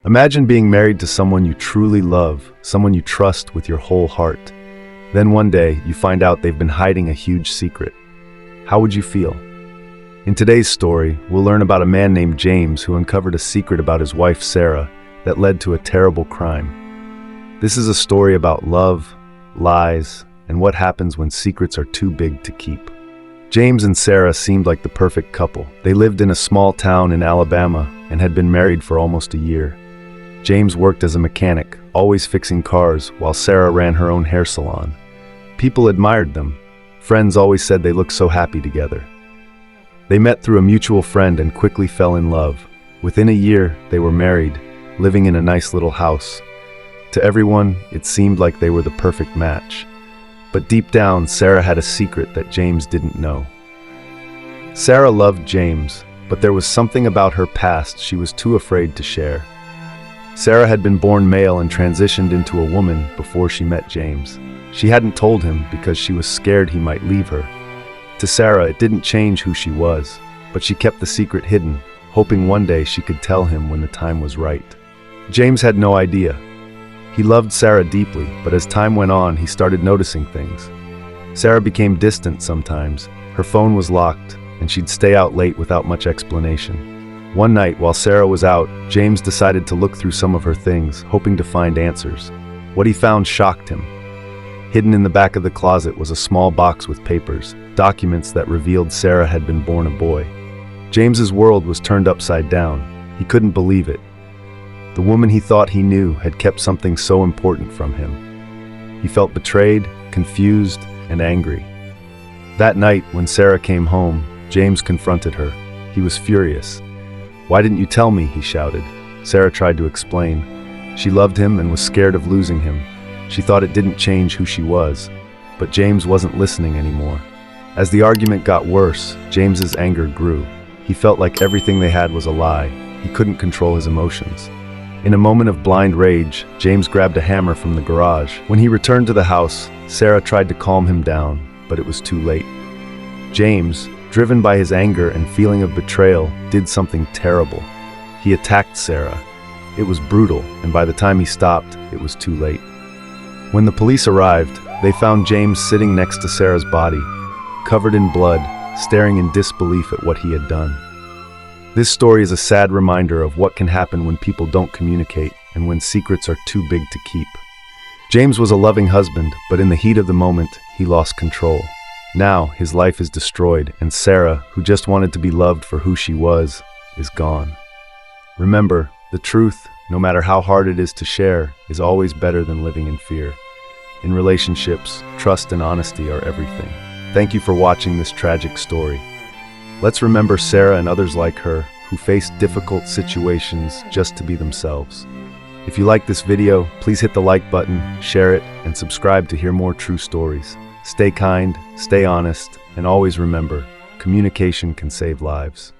Imagine being married to someone you truly love, someone you trust with your whole heart. Then one day, you find out they've been hiding a huge secret. How would you feel? In today's story, we'll learn about a man named James who uncovered a secret about his wife Sarah that led to a terrible crime. This is a story about love, lies, and what happens when secrets are too big to keep. James and Sarah seemed like the perfect couple. They lived in a small town in Alabama and had been married for almost a year. James worked as a mechanic, always fixing cars, while Sarah ran her own hair salon. People admired them. Friends always said they looked so happy together. They met through a mutual friend and quickly fell in love. Within a year, they were married, living in a nice little house. To everyone, it seemed like they were the perfect match. But deep down, Sarah had a secret that James didn't know. Sarah loved James, but there was something about her past she was too afraid to share. Sarah had been born male and transitioned into a woman before she met James. She hadn't told him because she was scared he might leave her. To Sarah, it didn't change who she was, but she kept the secret hidden, hoping one day she could tell him when the time was right. James had no idea. He loved Sarah deeply, but as time went on, he started noticing things. Sarah became distant sometimes. Her phone was locked, and she'd stay out late without much explanation. One night, while Sarah was out, James decided to look through some of her things, hoping to find answers. What he found shocked him. Hidden in the back of the closet was a small box with papers, documents that revealed Sarah had been born a boy. James's world was turned upside down. He couldn't believe it. The woman he thought he knew had kept something so important from him. He felt betrayed, confused, and angry. That night, when Sarah came home, James confronted her. He was furious. "Why didn't you tell me?" he shouted. Sarah tried to explain. She loved him and was scared of losing him. She thought it didn't change who she was. But James wasn't listening anymore. As the argument got worse, James's anger grew. He felt like everything they had was a lie. He couldn't control his emotions. In a moment of blind rage, James grabbed a hammer from the garage. When he returned to the house, Sarah tried to calm him down, but it was too late. James, driven by his anger and feeling of betrayal, did something terrible. He attacked Sarah. It was brutal, and by the time he stopped, it was too late. When the police arrived, they found James sitting next to Sarah's body, covered in blood, staring in disbelief at what he had done. This story is a sad reminder of what can happen when people don't communicate and when secrets are too big to keep. James was a loving husband, but in the heat of the moment, he lost control. Now, his life is destroyed, and Sarah, who just wanted to be loved for who she was, is gone. Remember, the truth, no matter how hard it is to share, is always better than living in fear. In relationships, trust and honesty are everything. Thank you for watching this tragic story. Let's remember Sarah and others like her who faced difficult situations just to be themselves. If you like this video, please hit the like button, share it, and subscribe to hear more true stories. Stay kind, stay honest, and always remember, communication can save lives.